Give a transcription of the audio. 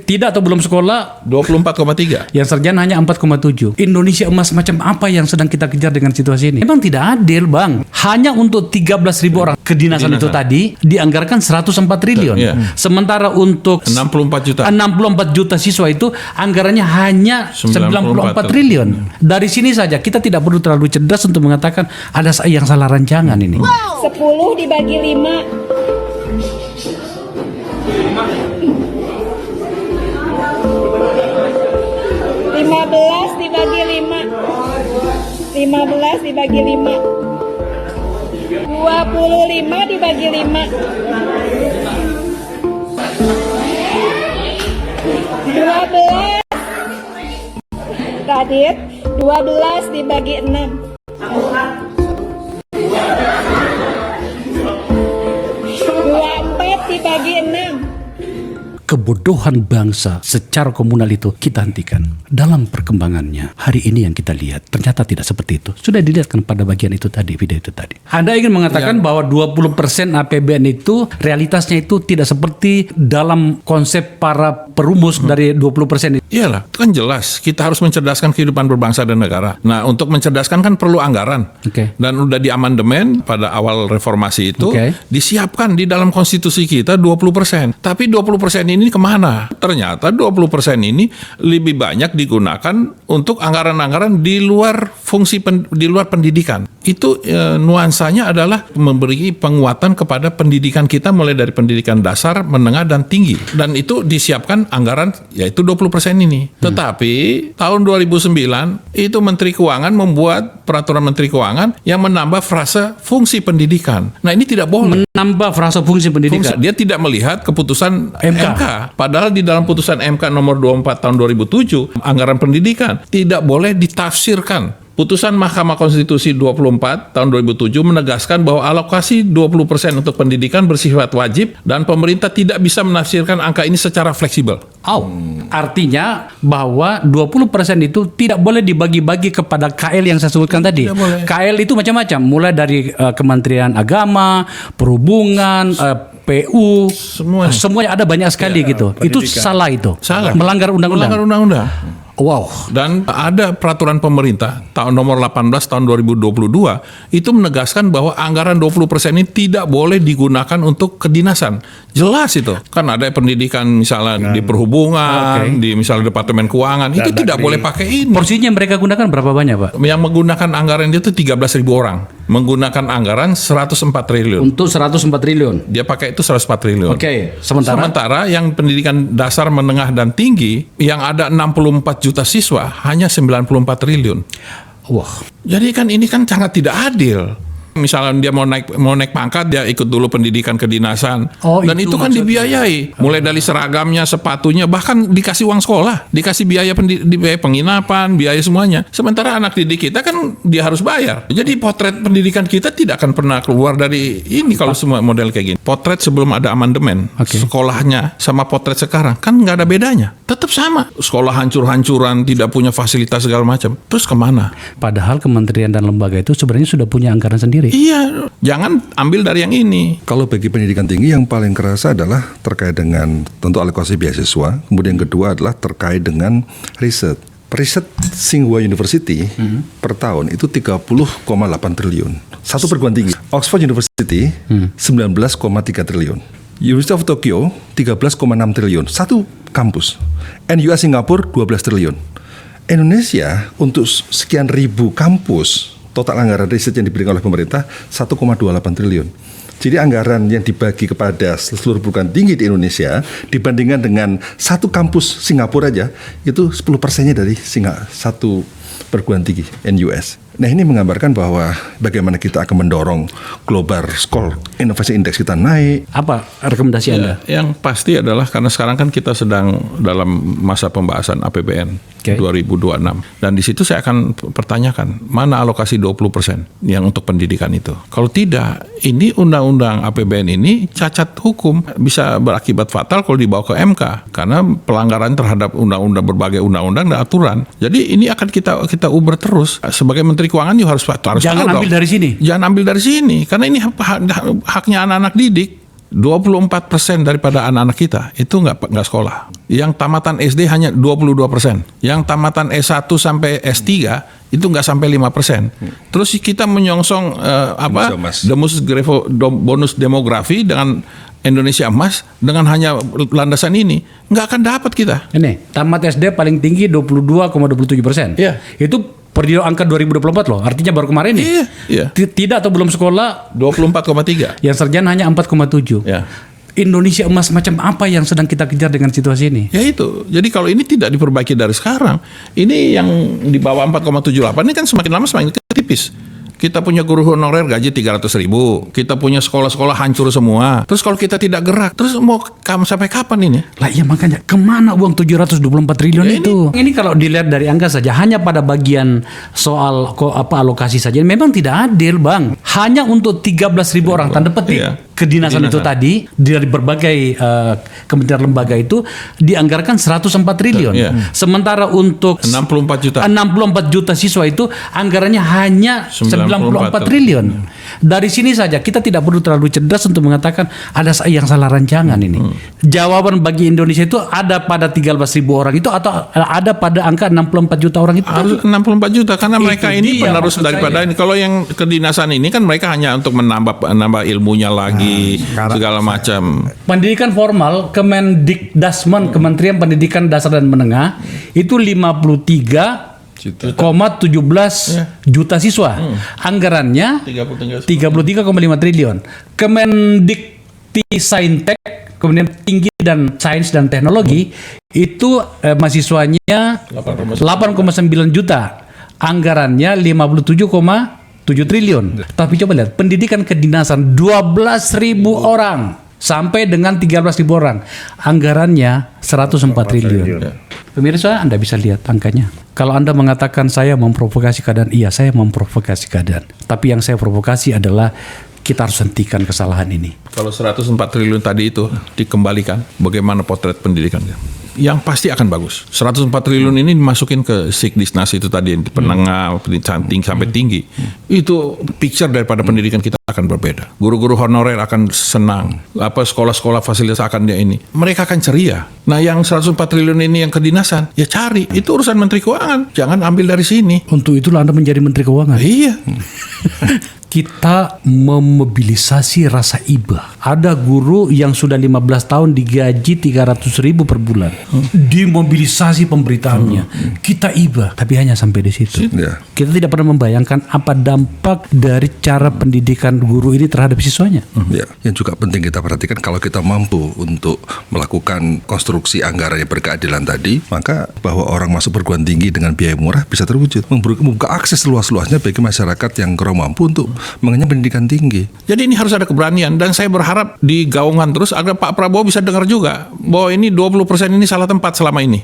tidak atau belum sekolah 24,3. yang sarjana hanya 4,7. Indonesia emas macam apa yang sedang kita kejar dengan situasi ini? Memang tidak adil, Bang. Hanya untuk 13.000 orang kedinasan itu tadi dianggarkan 104 triliun. Sementara untuk 64 juta siswa itu anggarannya hanya 94 triliun. Dari sini saja kita tidak perlu terlalu cerdas untuk mengatakan ada yang salah rancangan ini. 10 dibagi 5. 15 dibagi 5. 15 dibagi 5. 25 dibagi 5. 12. Radit, 12 dibagi 6. 24 dibagi 6. Kebodohan bangsa secara komunal itu kita hentikan. Dalam perkembangannya, hari ini yang kita lihat ternyata tidak seperti itu. Sudah dilihatkan pada bagian itu tadi, video itu tadi. Anda ingin mengatakan bahwa 20% APBN itu realitasnya itu tidak seperti dalam konsep para perumus dari 20% itu. Iyalah, itu kan jelas. Kita harus mencerdaskan kehidupan berbangsa dan negara. Nah, untuk mencerdaskan kan perlu anggaran. Dan udah di amandemen pada awal reformasi itu disiapkan di dalam konstitusi kita 20%. Tapi 20% ini kemana? Ternyata 20% ini lebih banyak digunakan untuk anggaran-anggaran di luar fungsi di luar pendidikan. Itu nuansanya adalah memberi penguatan kepada pendidikan kita mulai dari pendidikan dasar, menengah, dan tinggi. Dan itu disiapkan anggaran yaitu 20% ini. Tetapi tahun 2009 itu Menteri Keuangan membuat peraturan Menteri Keuangan yang menambah frase fungsi pendidikan. Nah, ini tidak boleh. Menambah frase fungsi pendidikan. Dia tidak melihat keputusan MK. Padahal di dalam putusan MK nomor 24 tahun 2007 anggaran pendidikan tidak boleh ditafsirkan. Putusan Mahkamah Konstitusi 24 tahun 2007 menegaskan bahwa alokasi 20% untuk pendidikan bersifat wajib dan pemerintah tidak bisa menafsirkan angka ini secara fleksibel. Artinya bahwa 20% itu tidak boleh dibagi-bagi kepada KL yang saya sebutkan tadi. KL itu macam-macam, mulai dari Kementerian Agama, Perhubungan, PU, semuanya ada banyak sekali gitu. Itu salah itu. Salah. Melanggar undang-undang. Wow. Dan ada peraturan pemerintah tahun nomor 18 tahun 2022 itu menegaskan bahwa anggaran 20% ini tidak boleh digunakan untuk kedinasan. Jelas itu. Kan ada pendidikan misalnya di perhubungan, di misalnya Departemen Keuangan, itu tidak boleh pakai ini. Porsinya yang mereka gunakan berapa banyak, Pak? Yang menggunakan anggaran itu 13.000 orang. Menggunakan anggaran 104 triliun. Untuk 104 triliun. Dia pakai itu 104 triliun. Sementara yang pendidikan dasar, menengah, dan tinggi yang ada 64 juta siswa hanya 94 triliun. Wah. Jadi kan ini kan sangat tidak adil. Misalnya dia mau naik pangkat, dia ikut dulu pendidikan kedinasan. Dan itu kan dibiayai. Mulai dari seragamnya, sepatunya, bahkan dikasih uang sekolah, dikasih biaya penginapan, biaya semuanya. Sementara anak didik kita kan dia harus bayar. Jadi potret pendidikan kita tidak akan pernah keluar dari ini kalau semua model kayak gini. Potret sebelum ada amandemen, sekolahnya sama potret sekarang kan nggak ada bedanya. Tetap sama. Sekolah hancur-hancuran, tidak punya fasilitas segala macam. Terus kemana? Padahal kementerian dan lembaga itu sebenarnya sudah punya anggaran sendiri. Iya, jangan ambil dari yang ini. Kalau bagi pendidikan tinggi yang paling kerasa adalah terkait dengan tentu alokasi beasiswa. Kemudian yang kedua adalah terkait dengan riset. Riset Tsinghua University per tahun itu 30,8 triliun. Satu perguruan tinggi. Oxford University 19,3 triliun. University of Tokyo 13,6 triliun. Satu kampus. NUS Singapura 12 triliun. Indonesia untuk sekian ribu kampus, total anggaran riset yang diberikan oleh pemerintah 1,28 triliun. Jadi anggaran yang dibagi kepada seluruh perguruan tinggi di Indonesia dibandingkan dengan satu kampus Singapura aja itu 10%-nya dari satu perguruan tinggi NUS. Nah, ini menggambarkan bahwa bagaimana kita akan mendorong Global School Innovation Index kita naik. Apa rekomendasi Anda? Yang pasti adalah karena sekarang kan kita sedang dalam masa pembahasan APBN 2026. Dan di situ saya akan pertanyakan, mana alokasi 20% yang untuk pendidikan itu? Kalau tidak, ini undang-undang APBN ini cacat hukum, bisa berakibat fatal kalau dibawa ke MK karena pelanggaran terhadap berbagai undang-undang dan aturan. Jadi ini akan kita uber terus. Sebagai Menteri Keuangan juga harus jangan ambil dari sini. Jangan ambil dari sini karena ini haknya anak-anak didik. 24% daripada anak-anak kita itu nggak sekolah. yang tamatan SD hanya 22%. Yang tamatan S1 sampai S3 itu nggak sampai 5%. Terus kita menyongsong bonus demografi dengan Indonesia emas dengan hanya landasan ini nggak akan dapat kita. Ini tamat SD paling tinggi 22,27%. Iya. Itu per angka 2024 loh. Artinya baru kemarin nih. Iya. Tidak atau belum sekolah 24,3. Yang sarjana hanya 4,7. Ya. Indonesia emas macam apa yang sedang kita kejar dengan situasi ini? Ya itu. Jadi kalau ini tidak diperbaiki dari sekarang, ini yang di bawah 4,78 ini kan semakin lama semakin tipis. Kita punya guru honorer gaji 300.000, kita punya sekolah-sekolah hancur semua. Terus kalau kita tidak gerak, terus mau sampai kapan ini? Lah iya makanya kemana uang 724 triliun itu? Ini kalau dilihat dari angka saja, hanya pada bagian soal alokasi saja, memang tidak adil, Bang. Hanya untuk 13.000 orang, tanda petik. Iya. Kedinasan itu tadi dari berbagai kementerian lembaga itu dianggarkan 104 triliun. Iya. Sementara untuk 64 juta. 64 juta siswa itu anggarannya hanya 94 triliun. Dari sini saja kita tidak perlu terlalu cerdas untuk mengatakan ada yang salah rancangan ini. Jawaban bagi Indonesia itu ada pada 13.000 orang itu atau ada pada angka 64 juta orang itu? Harus 64 juta karena mereka ini dia penerus maksud daripada saya. ini. Kalau yang kedinasan ini kan mereka hanya untuk menambah ilmunya lagi segala macam. Pendidikan formal Kemendikdasmen Kementerian Pendidikan Dasar dan Menengah itu 53,17 juta siswa. Anggarannya 33,5 triliun. Kemendiktisaintek kemudian tinggi dan sains dan teknologi itu mahasiswanya 8,9 juta. Anggarannya 57,7 triliun. Tapi coba lihat pendidikan kedinasan 12.000 orang sampai dengan 13.000 orang. Anggarannya 104 triliun. Pemirsa, Anda bisa lihat angkanya. Kalau Anda mengatakan saya memprovokasi keadaan, iya saya memprovokasi keadaan. Tapi yang saya provokasi adalah kita harus hentikan kesalahan ini. Kalau 104 triliun tadi itu dikembalikan, bagaimana potret pendidikannya? Yang pasti akan bagus. 104 triliun ini dimasukin ke Sikdisnas itu tadi, penengah, pendidikan tinggi sampai tinggi. Itu picture daripada pendidikan kita akan berbeda. Guru-guru honorer akan senang. Sekolah-sekolah fasilitas akan dia ini. Mereka akan ceria. Nah, yang 104 triliun ini yang kedinasan, ya cari. Itu urusan Menteri Keuangan. Jangan ambil dari sini. Untuk itulah Anda menjadi Menteri Keuangan. Iya. Kita memobilisasi rasa iba. Ada guru yang sudah 15 tahun digaji 300.000 per bulan. Dimobilisasi pemberitaannya. Kita iba, tapi hanya sampai di situ. Ya. Kita tidak pernah membayangkan apa dampak dari cara pendidikan guru ini terhadap siswanya. Ya, yang juga penting kita perhatikan kalau kita mampu untuk melakukan konstruksi anggaran yang berkeadilan tadi, maka bahwa orang masuk perguruan tinggi dengan biaya murah bisa terwujud. Membuka akses luas-luasnya bagi masyarakat yang kurang mampu untuk mengenyam pendidikan tinggi. Jadi ini harus ada keberanian dan saya berharap di gaungan terus agar Pak Prabowo bisa dengar juga bahwa ini 20% ini salah tempat selama ini.